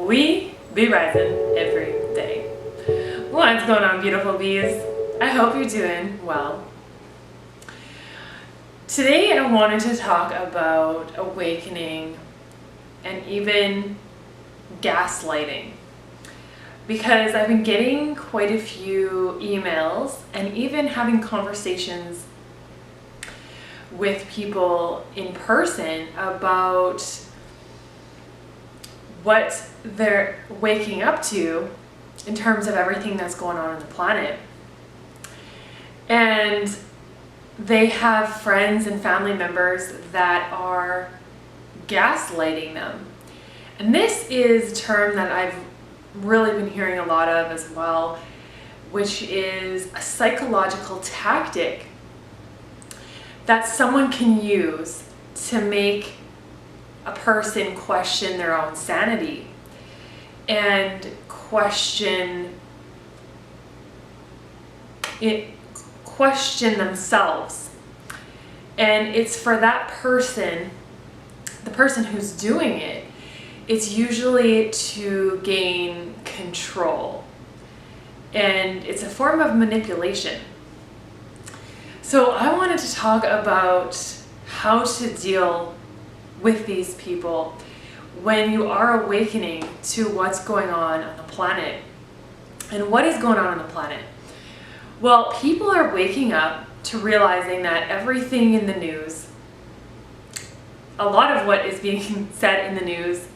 We be rising every day. What's going on, beautiful bees? I hope you're doing well. Today I wanted to talk about awakening and even gaslighting, because I've been getting quite a few emails and even having conversations with people in person about what they're waking up to in terms of everything that's going on the planet. And they have friends and family members that are gaslighting them. And this is a term that I've really been hearing a lot of as well, which is a psychological tactic that someone can use to make a person question their own sanity and question themselves. And it's for that person, the person who's doing it, it's usually to gain control. And it's a form of manipulation. So I wanted to talk about how to deal with these people when you are awakening to what's going on the planet. And what is going on the planet? Well, people are waking up to realizing that everything in the news, a lot of what is being said in the news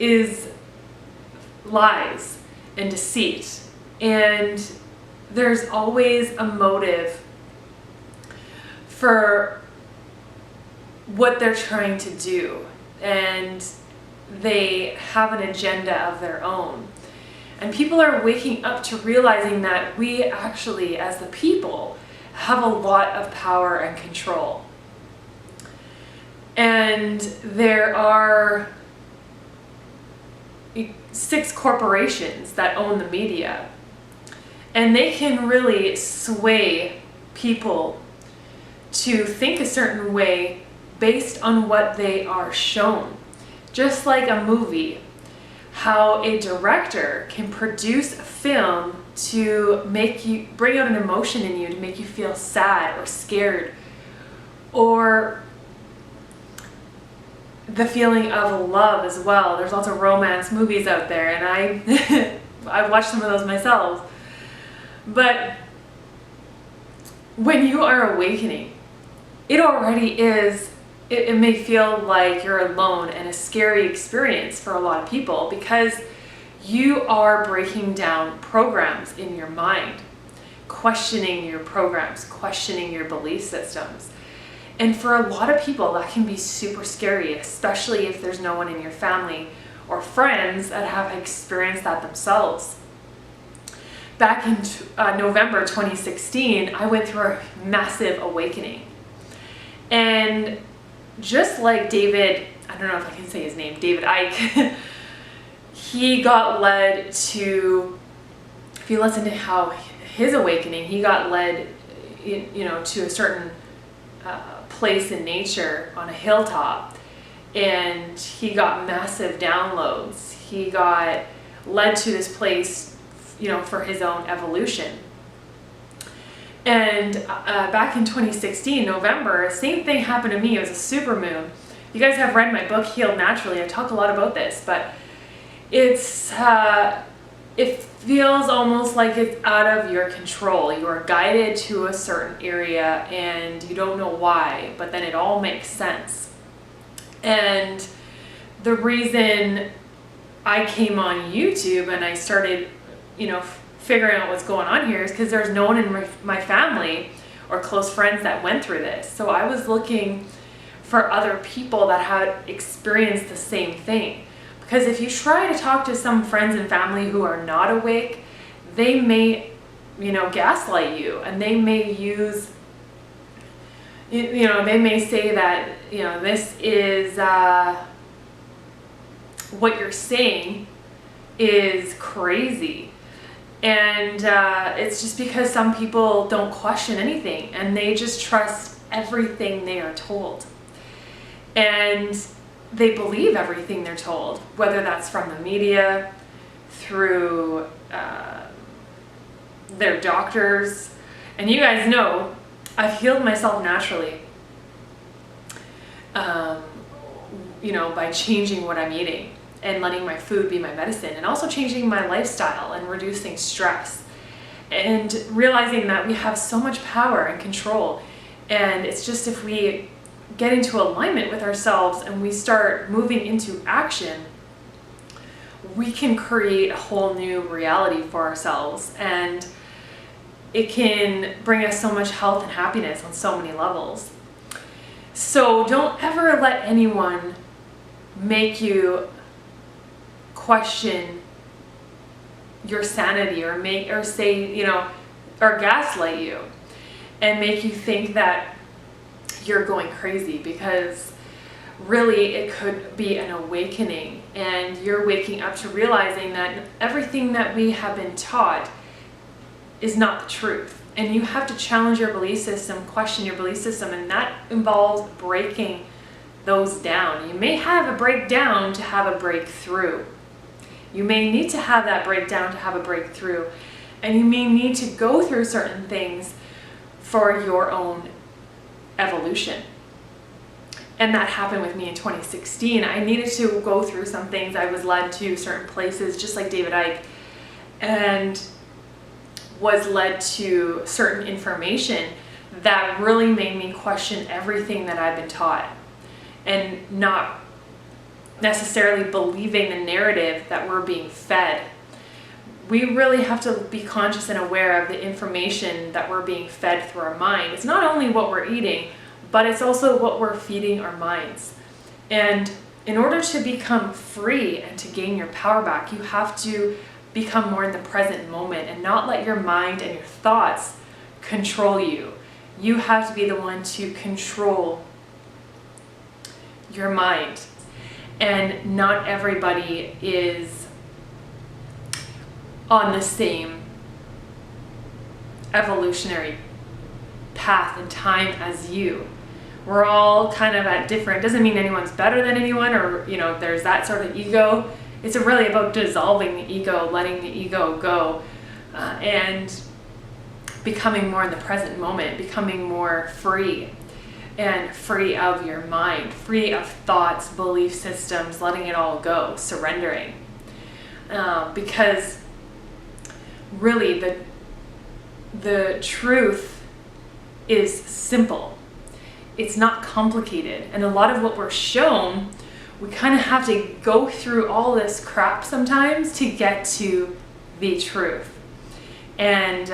is lies and deceit. And there's always a motive for what they're trying to do, and they have an agenda of their own. And people are waking up to realizing that we actually, as the people, have a lot of power and control. And there are 6 corporations that own the media, and they can really sway people to think a certain way based on what they are shown. Just like a movie, how a director can produce a film to make you bring out an emotion in you, to make you feel sad or scared, or the feeling of love as well. There's lots of romance movies out there, and I've watched some of those myself. But when you are awakening, it already is, it may feel like you're alone and a scary experience for a lot of people, because you are breaking down programs in your mind, questioning your programs, questioning your belief systems. And for a lot of people, that can be super scary, especially if there's no one in your family or friends that have experienced that themselves. Back in November 2016, I went through a massive awakening. And just like David, I don't know if I can say his name, David Icke, he got led to, if you listen to how his awakening, he got led, to a certain place in nature on a hilltop, and he got massive downloads. He got led to this place, for his own evolution. And back in 2016, November, same thing happened to me. It was a super moon. You guys have read my book, Healed Naturally. I talk a lot about this, but it's it feels almost like it's out of your control. You are guided to a certain area and you don't know why, but then it all makes sense. And the reason I came on YouTube and I started, figuring out what's going on here is because there's no one in my family or close friends that went through this. So I was looking for other people that had experienced the same thing. Because if you try to talk to some friends and family who are not awake, they may, gaslight you, and they may use, they may say that, this is, what you're saying is crazy. And it's just because some people don't question anything and they just trust everything they are told. And they believe everything they're told, whether that's from the media, through their doctors. And you guys know, I've healed myself naturally, by changing what I'm eating and letting my food be my medicine, and also changing my lifestyle and reducing stress, and realizing that we have so much power and control. And it's just, if we get into alignment with ourselves and we start moving into action, we can create a whole new reality for ourselves, and it can bring us so much health and happiness on so many levels. So don't ever let anyone make you question your sanity, or say, or gaslight you and make you think that you're going crazy, because really it could be an awakening, and you're waking up to realizing that everything that we have been taught is not the truth. And you have to challenge your belief system, question your belief system, and that involves breaking those down. You may have a breakdown to have a breakthrough. You may need to have that breakdown to have a breakthrough, and you may need to go through certain things for your own evolution. And that happened with me in 2016. I needed to go through some things. I was led to certain places, just like David Icke, and was led to certain information that really made me question everything that I've been taught, and not necessarily believing the narrative that we're being fed. We really have to be conscious and aware of the information that we're being fed through our mind. It's not only what we're eating, but it's also what we're feeding our minds. And in order to become free and to gain your power back, you have to become more in the present moment and not let your mind and your thoughts control you. You have to be the one to control your mind. And not everybody is on the same evolutionary path and time as you. We're all kind of at different, doesn't mean anyone's better than anyone, or there's that sort of ego. It's really about dissolving the ego, letting the ego go, and becoming more in the present moment, becoming more free, and free of your mind, free of thoughts, belief systems, letting it all go, surrendering. Because really the truth is simple. It's not complicated. And a lot of what we're shown, we kind of have to go through all this crap sometimes to get to the truth. And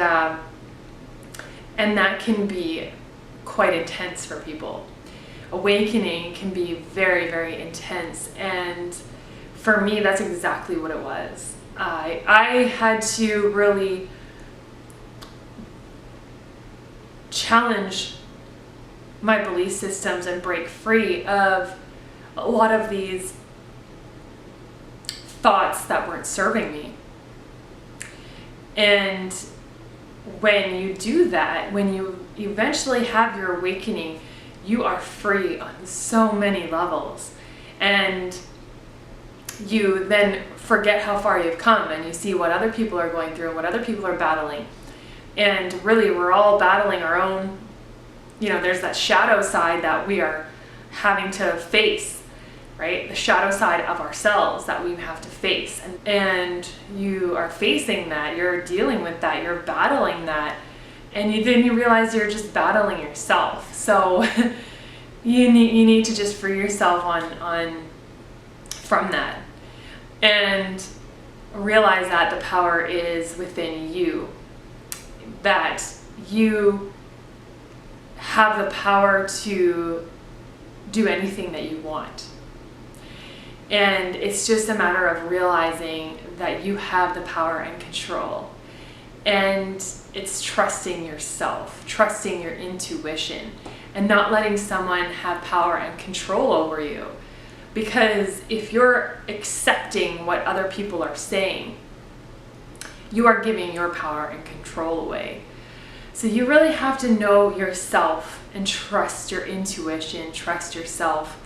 that can be quite intense for people. Awakening can be very, very intense. And for me, that's exactly what it was. I had to really challenge my belief systems and break free of a lot of these thoughts that weren't serving me. And when you do that, when you eventually have your awakening, you are free on so many levels. And you then forget how far you've come, and you see what other people are going through and what other people are battling. And really, we're all battling our own, there's that shadow side that we are having to face, right? The shadow side of ourselves that we have to face. And you are facing that, you're dealing with that, you're battling that. And then you realize you're just battling yourself. So you need to just free yourself from that. And realize that the power is within you. That you have the power to do anything that you want. And it's just a matter of realizing that you have the power and control. And it's trusting yourself, trusting your intuition, and not letting someone have power and control over you. Because if you're accepting what other people are saying, you are giving your power and control away. So you really have to know yourself and trust your intuition, trust yourself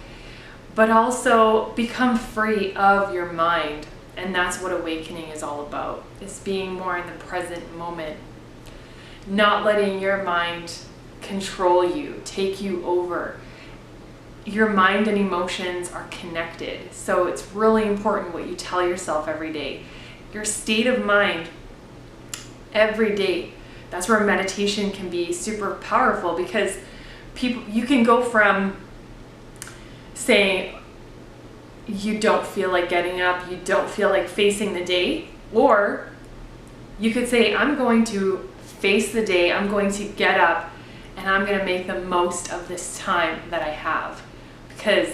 but also become free of your mind. And that's what awakening is all about, is being more in the present moment, not letting your mind control you, take you over. Your mind and emotions are connected, so it's really important what you tell yourself every day. Your state of mind every day. That's where meditation can be super powerful, because you can go from saying you don't feel like getting up, you don't feel like facing the day, or you could say, I'm going to face the day, I'm going to get up, and I'm going to make the most of this time that I have, because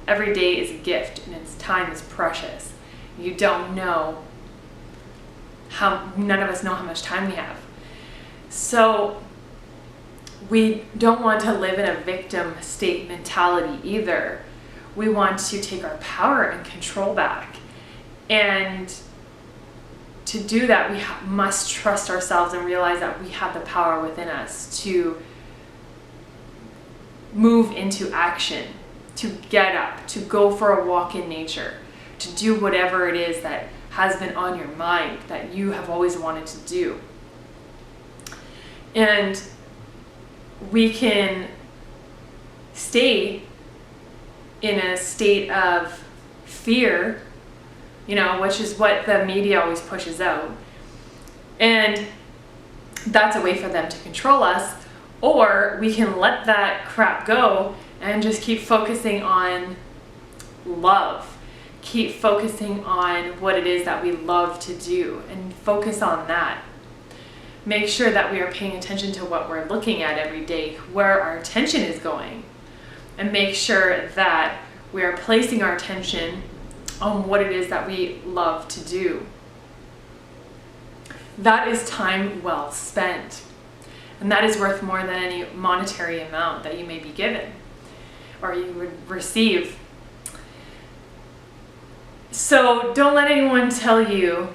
every day is a gift, and its time is precious. You don't know none of us know how much time we have. So we don't want to live in a victim state mentality either. We want to take our power and control back. And to do that, we must trust ourselves and realize that we have the power within us to move into action, to get up, to go for a walk in nature, to do whatever it is that has been on your mind that you have always wanted to do. And we can stay in a state of fear, which is what the media always pushes out. And that's a way for them to control us. Or we can let that crap go and just keep focusing on love. Keep focusing on what it is that we love to do and focus on that. Make sure that we are paying attention to what we're looking at every day, where our attention is going, and make sure that we are placing our attention on what it is that we love to do. That is time well spent, and that is worth more than any monetary amount that you may be given or you would receive. So don't let anyone tell you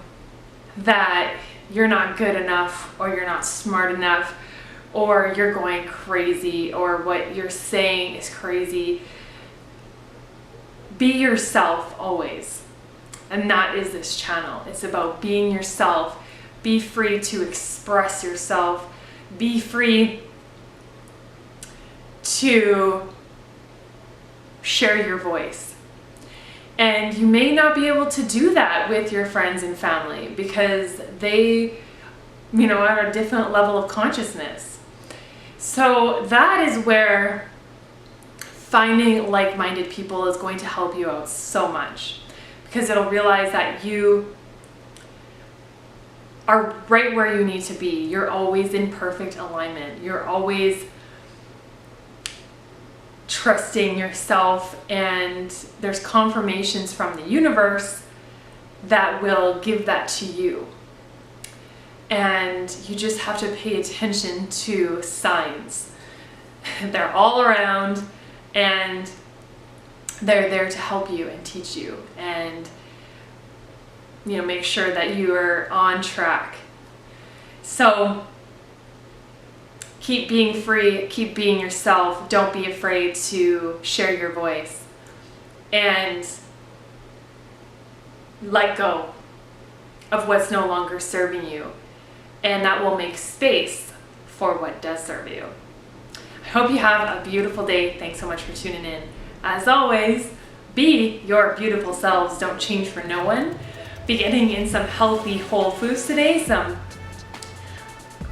that you're not good enough, or you're not smart enough, or you're going crazy, or what you're saying is crazy. Be yourself always. And that is this channel. It's about being yourself. Be free to express yourself. Be free to share your voice. And you may not be able to do that with your friends and family, because they, are at a different level of consciousness. So that is where finding like-minded people is going to help you out so much, because it'll realize that you are right where you need to be. You're always in perfect alignment. You're always trusting yourself, and there's confirmations from the universe that will give that to you. And you just have to pay attention to signs. They're all around, and they're there to help you and teach you, and make sure that you are on track. So keep being free, keep being yourself. Don't be afraid to share your voice, and let go of what's no longer serving you, and that will make space for what does serve you. I hope you have a beautiful day. Thanks so much for tuning in. As always, be your beautiful selves. Don't change for no one. Be getting in some healthy whole foods today, some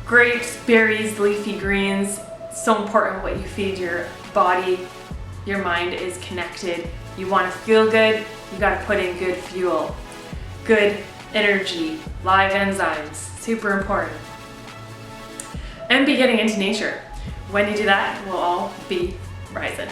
grapes, berries, leafy greens. So important what you feed your body. Your mind is connected. You want to feel good, you got to put in good fuel, good energy, live enzymes, super important. And be getting into nature. When you do that, we'll all be rising.